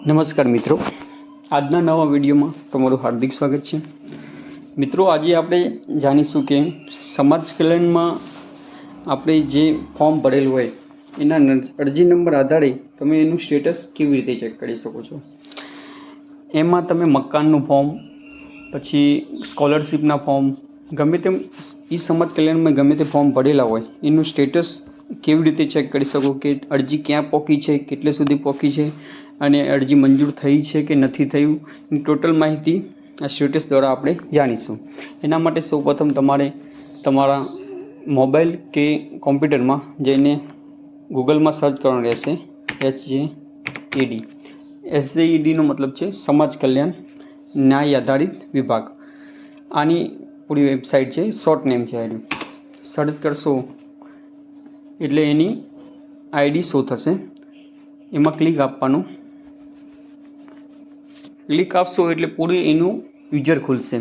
નમસ્કાર મિત્રો, આજના નવા વિડીયોમાં તમારું હાર્દિક સ્વાગત છે। મિત્રો, આજે આપણે જાણીશું કે સમાજ કલ્યાણમાં આપણે જે ફોર્મ ભરેલું હોય એના અરજી નંબર આધારે તમે એનું સ્ટેટસ કેવી રીતે ચેક કરી શકો છો। એમાં તમે મકાનનું ફોર્મ, પછી સ્કોલરશિપના ફોર્મ, ગમે તેમ એ સમાજ કલ્યાણમાં ગમે તે ફોર્મ ભરેલા હોય એનું સ્ટેટસ કેવી રીતે ચેક કરી શકો કે અરજી ક્યાં પહોંચી છે, કેટલે સુધી પહોંચી છે અને અરજી મંજૂર થઈ છે કે નથી થયું, એની ટોટલ માહિતી આ સ્ટેટસ દ્વારા આપણે જાણીશું। એના માટે સૌપ્રથમ તમારે તમારા મોબાઈલ કે કોમ્પ્યુટરમાં જઈને ગૂગલમાં સર્ચ કરવાનું રહેશે SJED નો મતલબ છે સમાજ કલ્યાણ ન્યાય આધારિત વિભાગ। આની પૂરી વેબસાઇટ છે, શોર્ટ નેમ છે આઈડી। સર્ચ કરશો એટલે એની આઈડી શો થશે, એમાં ક્લિક આપવાનું। ક્લિક આપશો એટલે પૂરું એનું યુઝર ખુલશે।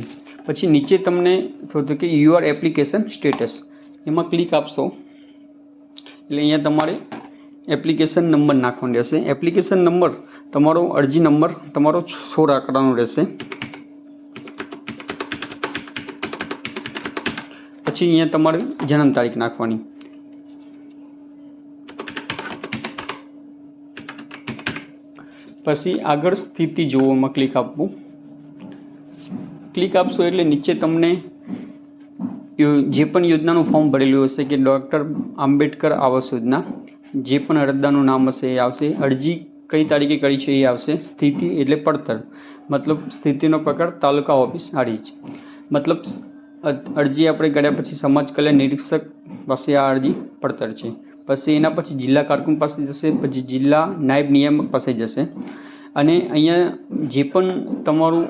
પછી નીચે તમને થતું કે યુઆર એપ્લિકેશન સ્ટેટસ, એમાં ક્લિક આપશો એટલે અહીંયા તમારે એપ્લિકેશન નંબર નાખવાનો રહેશે। એપ્લિકેશન નંબર તમારો અરજી નંબર તમારો 16 આંકડાનો રહેશે। પછી અહીંયા તમારે જન્મ તારીખ નાખવાની। પછી આગળ સ્થિતિ જોવામાં ક્લિક આપવું। ક્લિક આપશો એટલે નીચે તમને જે પણ યોજનાનું ફોર્મ ભરેલું હશે કે ડૉક્ટર આંબેડકર આવાસ યોજના, જે પણ અરજદારનું નામ હશે એ આવશે। અરજી કઈ તારીખે કરી છે એ આવશે। સ્થિતિ એટલે પડતર, મતલબ સ્થિતિનો પ્રકાર તાલુકા ઓફિસ આડી છે, મતલબ અરજી આપણે કર્યા પછી સમાજ કલ્યાણ નિરીક્ષક પાસે આ અરજી પડતર છે। પછી એના પછી જિલ્લા કારકુન પાસે જશે, પછી જિલ્લા નાયબ નિયામક પાસે જશે અને અહીંયા જે પણ તમારું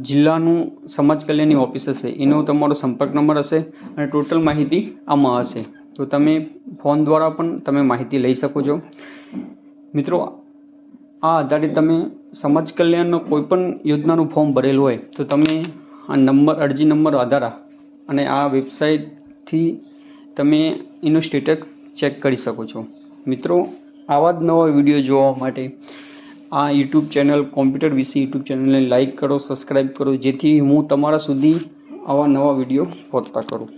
જિલ્લાનું સમાજ કલ્યાણની ઓફિસ હશે એનો તમારો સંપર્ક નંબર હશે અને ટોટલ માહિતી આમાં હશે, તો તમે ફોન દ્વારા પણ તમે માહિતી લઈ શકો છો। મિત્રો, આ આધારે તમે સમાજ કલ્યાણનો કોઈ પણ યોજનાનું ફોર્મ ભરેલું હોય તો તમે આ નંબર અરજી નંબર આધાર અને આ વેબસાઇટથી તમે એનું સ્ટેટસ ચેક કરી શકો છો। મિત્રો, આવા જ નવા વિડીયો જોવા માટે આ યુટ્યુબ ચેનલ કોમ્પ્યુટર વિશે યુટ્યુબ ચેનલને લાઇક કરો, સબસ્ક્રાઈબ કરો, જેથી હું તમારા સુધી આવા નવા વિડીયો પહોંચતા કરું।